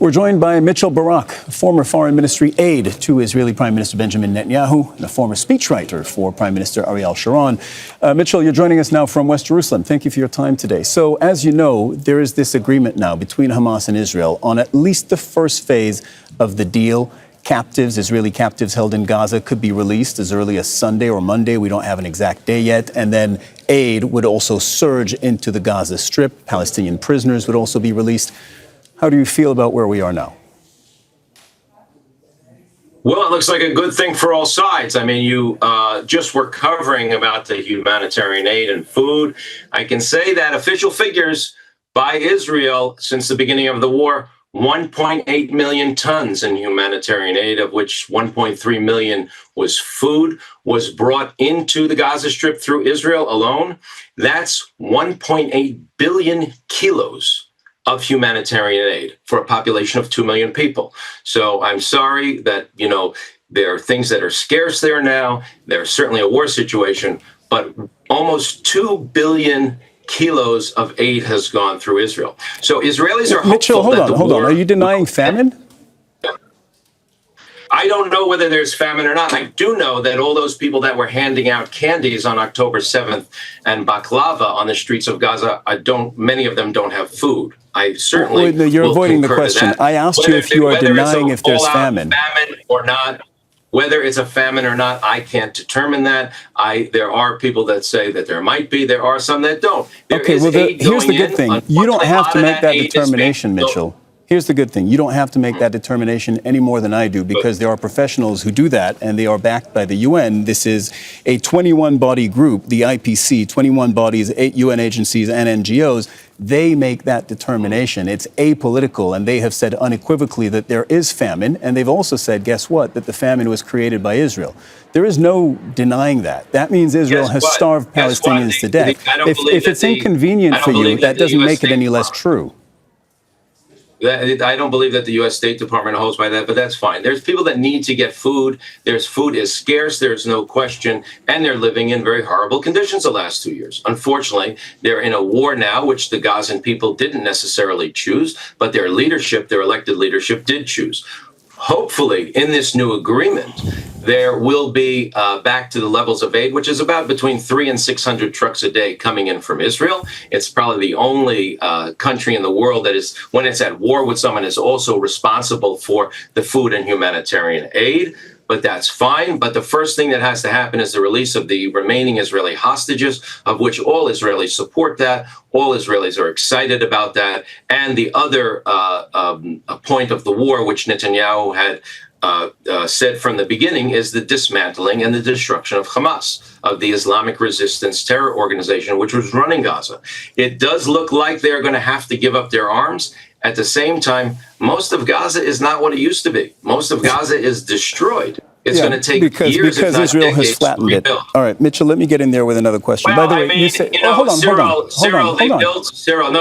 We're joined by Mitchell Barak, former Foreign Ministry aide to Israeli Prime Minister Benjamin Netanyahu, and a former speechwriter for Prime Minister Ariel Sharon. Mitchell, you're joining us now from West Jerusalem. Thank you for your time today. So, as you know, there is this agreement now between Hamas and Israel on at least the first phase of the deal. Captives, Israeli captives held in Gaza could be released as early as Sunday or Monday. We don't have an exact day yet. And then aid would also surge into the Gaza Strip. Palestinian prisoners would also be released. How do you feel about where we are now? Well, it looks like a good thing for all sides. I mean, you just were covering about the humanitarian aid and food. I can say that official figures by Israel since the beginning of the war, 1.8 million tons in humanitarian aid, of which 1.3 million was food, was brought into the Gaza Strip through Israel alone. That's 1.8 billion kilos of humanitarian aid for a population of 2 million people. So I'm sorry that, there are things that are scarce there now. There's certainly a war situation, but almost 2 billion kilos of aid has gone through Israel. So Israelis are hopeful. Mitchell, hold on. Are you denying famine? I don't know whether there's famine or not. I do know that all those people that were handing out candies on October 7th and baklava on the streets of Gaza, many of them don't have food. I certainly You're avoiding the question. I asked you if you are denying if there's famine. Famine or not. Whether it's a famine or not, I can't determine that. There are people that say that there might be. There are some that don't. Here's the good thing. You don't have to make that determination, Mitchell. Here's the good thing. You don't have to make that determination any more than I do, because there are professionals who do that, and they are backed by the UN. This is a 21-body group, the IPC, 21 bodies, 8 UN agencies and NGOs. They make that determination. It's apolitical, and they have said unequivocally that there is famine, and they've also said, guess what, that the famine was created by Israel. There is no denying that. That means Israel has starved Palestinians to death. If it's inconvenient for you, that doesn't make it any less true. I don't believe that the U.S. State Department holds by that, but that's fine. There's people that need to get food. Food is scarce, there's no question, and they're living in very horrible conditions the last 2 years. Unfortunately, they're in a war now, which the Gazan people didn't necessarily choose, but their leadership, their elected leadership, did choose. Hopefully, in this new agreement, there will be back to the levels of aid, which is about between 300 and 600 trucks a day coming in from Israel. It's probably the only country in the world that is, when it's at war with someone, is also responsible for the food and humanitarian aid. But that's fine. But the first thing that has to happen is the release of the remaining Israeli hostages, of which all Israelis support that. All Israelis are excited about that. And the other point of the war, which Netanyahu had said from the beginning, is the dismantling and the destruction of Hamas, of the Islamic resistance terror organization, which was running Gaza. It does look like they're going to have to give up their arms. At the same time, most of Gaza is not what it used to be. Most of Gaza is destroyed. It's going to take years, because Israel has flattened it. All right, Mitchell, let me get in there with another question. Well, by the way, you said, hold on.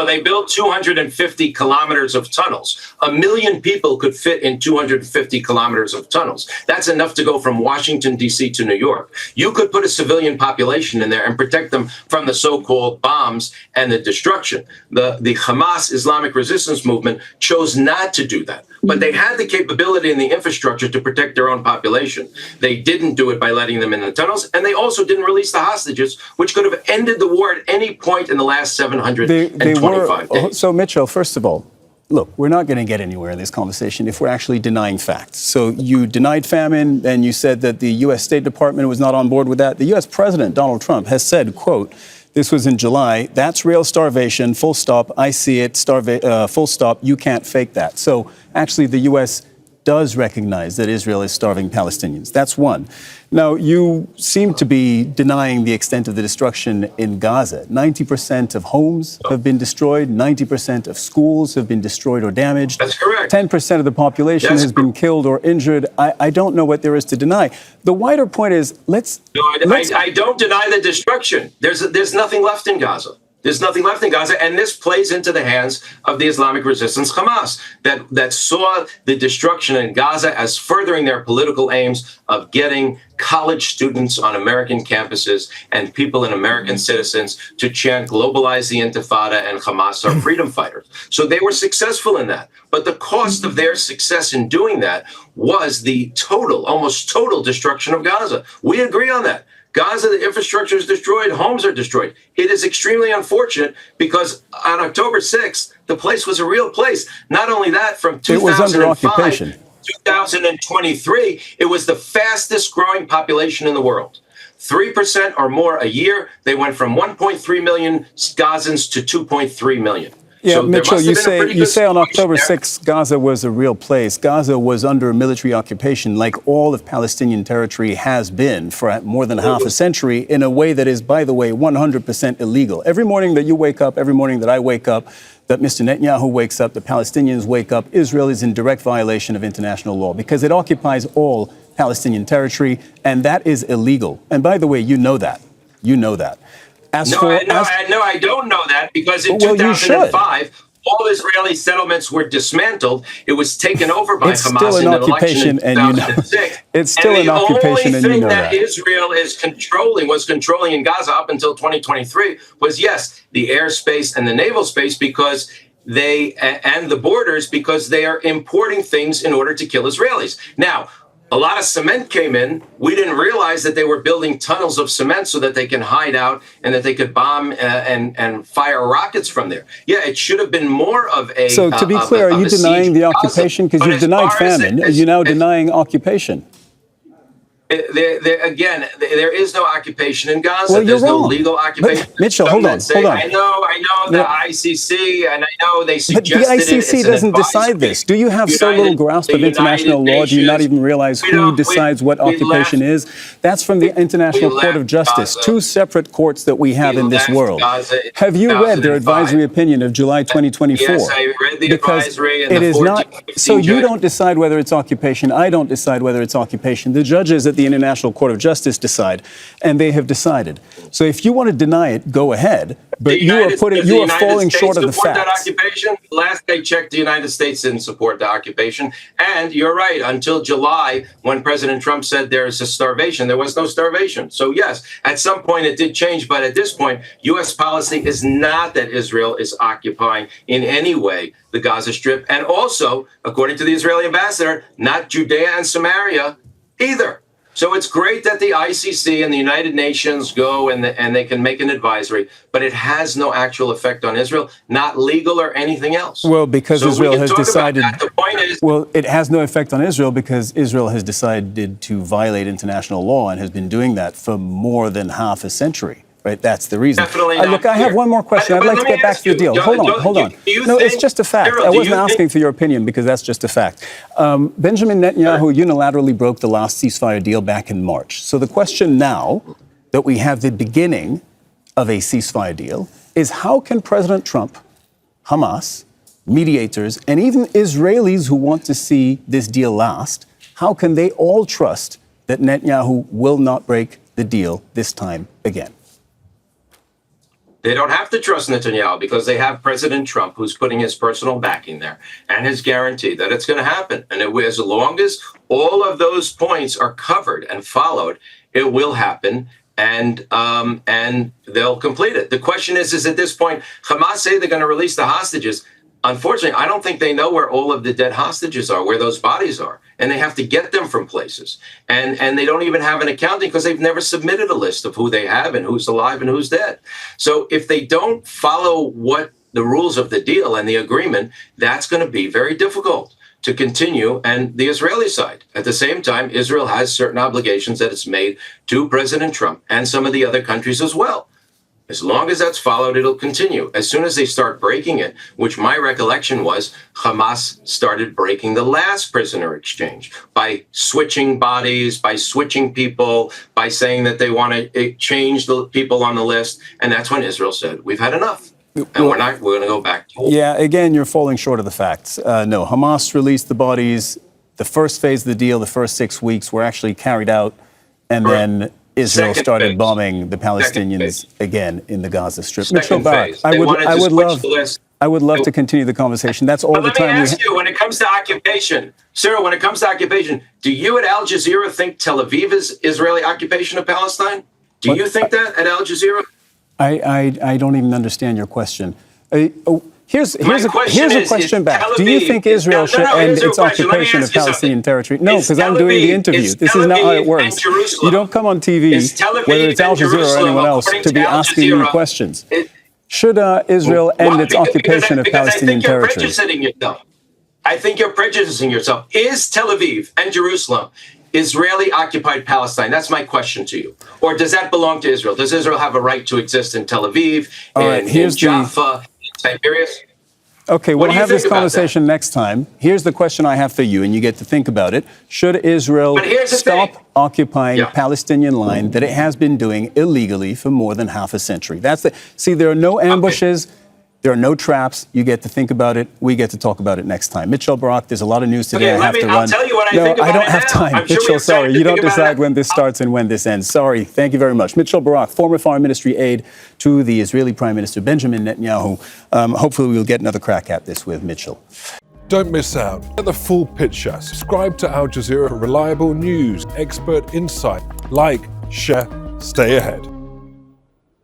They built 250 kilometers of tunnels. 1 million people could fit in 250 kilometers of tunnels. That's enough to go from Washington, D.C. to New York. You could put a civilian population in there and protect them from the so-called bombs and the destruction. The Hamas Islamic resistance movement chose not to do that, but they had the capability and the infrastructure to protect their own population. They didn't do it by letting them in the tunnels, and they also didn't release the hostages, which could have ended the war at any point in the last 725 days. So, Mitchell, first of all, look, we're not going to get anywhere in this conversation if we're actually denying facts. So you denied famine, and you said that the U.S. State Department was not on board with that. The U.S. President, Donald Trump, has said, quote, this was in July, that's real starvation, full stop, I see it, full stop, you can't fake that. So actually the U.S. does recognize that Israel is starving Palestinians. That's one. Now, you seem to be denying the extent of the destruction in Gaza. 90% of homes have been destroyed. 90% of schools have been destroyed or damaged. That's correct. 10% of the population has been killed or injured. I don't know what there is to deny. The wider point is, I don't deny the destruction. There's nothing left in Gaza. There's nothing left in Gaza, and this plays into the hands of the Islamic resistance Hamas that saw the destruction in Gaza as furthering their political aims of getting college students on American campuses and people and American citizens to chant globalize the Intifada and Hamas are freedom fighters. So they were successful in that. But the cost of their success in doing that was the total, almost total destruction of Gaza. We agree on that. Gaza, the infrastructure is destroyed, homes are destroyed. It is extremely unfortunate because on October 6th, the place was a real place. Not only that, from 2005 it was under occupation. 2023, it was the fastest growing population in the world. 3% or more a year. They went from 1.3 million Gazans to 2.3 million. Yeah, So Mitchell, you say on October there. 6th, Gaza was a real place. Gaza was under military occupation like all of Palestinian territory has been for more than half a century in a way that is, by the way, 100% illegal. Every morning that you wake up, every morning that I wake up, that Mr. Netanyahu wakes up, the Palestinians wake up, Israel is in direct violation of international law because it occupies all Palestinian territory, and that is illegal. And by the way, you know that. You know that. I don't know that because in 2005, all Israeli settlements were dismantled. It was taken over by Hamas in an election in 2006. It's still an occupation, and you know that. The only thing that Israel was controlling in Gaza up until 2023 was, yes, the airspace and the naval space because and the borders because they are importing things in order to kill Israelis. Now, a lot of cement came in. We didn't realize that they were building tunnels of cement so that they can hide out and that they could bomb and fire rockets from there. Yeah, it should have been more of a. So to be clear, are you denying the occupation? Because you've denied famine. Are you now denying occupation? Again, there is no occupation in Gaza. Well, There's no legal occupation. But Mitchell, hold on. I know the ICC, and I know they suggested it. But the ICC doesn't decide this. Do you have so little grasp of international law? Do you not even realize who decides what occupation is? That's from the International Court of Justice, two separate courts that we have in this world. Have you read their advisory opinion of July 2024? Yes, I read the advisory. It is not. So you don't decide whether it's occupation. I don't decide whether it's occupation. The judges at the International Court of Justice decide, and they have decided. So if you want to deny it, go ahead. But you are falling short of the facts. That occupation? Last I checked, the United States didn't support the occupation. And you're right, until July, when President Trump said there is a starvation, there was no starvation. So yes, at some point it did change. But at this point, U.S. policy is not that Israel is occupying in any way the Gaza Strip. And also, according to the Israeli ambassador, not Judea and Samaria either. So it's great that the ICC and the United Nations go and they can make an advisory, but it has no actual effect on Israel, not legal or anything else. Well, because Israel has decided. The point is, well, it has no effect on Israel because Israel has decided to violate international law and has been doing that for more than half a century. Right, that's the reason. Definitely not. Look, I have one more question. I'd like to get back to the deal. Hold on. No, it's just a fact. I wasn't asking for your opinion because that's just a fact. Benjamin Netanyahu unilaterally broke the last ceasefire deal back in March. So the question now that we have the beginning of a ceasefire deal is how can President Trump, Hamas, mediators, and even Israelis who want to see this deal last, how can they all trust that Netanyahu will not break the deal this time again? They don't have to trust Netanyahu because they have President Trump who's putting his personal backing there and his guarantee that it's going to happen. And as long as all of those points are covered and followed, it will happen. And they'll complete it. The question is at this point, Hamas say they're going to release the hostages. Unfortunately, I don't think they know where all of the dead hostages are, where those bodies are. And they have to get them from places. And they don't even have an accounting because they've never submitted a list of who they have and who's alive and who's dead. So if they don't follow what the rules of the deal and the agreement, that's going to be very difficult to continue. And the Israeli side, at the same time, Israel has certain obligations that it's made to President Trump and some of the other countries as well. As long as that's followed, it'll continue. As soon as they start breaking it, which my recollection was, Hamas started breaking the last prisoner exchange by switching bodies, by switching people, by saying that they want to change the people on the list. And that's when Israel said, we've had enough. And we're going to go back to war. Yeah, again, you're falling short of the facts. No, Hamas released the bodies. The first phase of the deal, the first 6 weeks, were actually carried out. And then Israel started bombing the Palestinians again in the Gaza Strip. Mitchell Barak, I would love I would love to continue the conversation. That's all But the let me time we ask you, when it comes to occupation, Cyril, when it comes to occupation, do you at Al Jazeera think Tel Aviv is Israeli occupation of Palestine? Do you think that at Al Jazeera? I don't even understand your question. Here's a question back. Do you think Israel should end its occupation of Palestinian territory? No, because I'm doing the interview. This is not how it works. You don't come on TV, whether it's Al Jazeera or anyone else, to be asking me questions. Should Israel end its occupation of Palestinian territory? I think you're prejudicing yourself. Is Tel Aviv and Jerusalem Israeli-occupied Palestine? That's my question to you. Or does that belong to Israel? Does Israel have a right to exist in Tel Aviv, in Jaffa, in Tiberias? Okay, we'll have this conversation next time. Here's the question I have for you, and you get to think about it. Should Israel stop occupying Palestinian land that it has been doing illegally for more than half a century? See, there are no ambushes. There are no traps. You get to think about it. We get to talk about it next time. Mitchell, Barak, there's a lot of news today. I have to run. I'll tell you what I think about it. No, I don't have time. Mitchell, sorry. You don't decide when this starts and when this ends. Sorry. Thank you very much. Mitchell Barak, former Foreign Ministry aide to the Israeli Prime Minister Benjamin Netanyahu. Hopefully we'll get another crack at this with Mitchell. Don't miss out. Get the full picture. Subscribe to Al Jazeera for reliable news, expert insight. Like, share, stay ahead.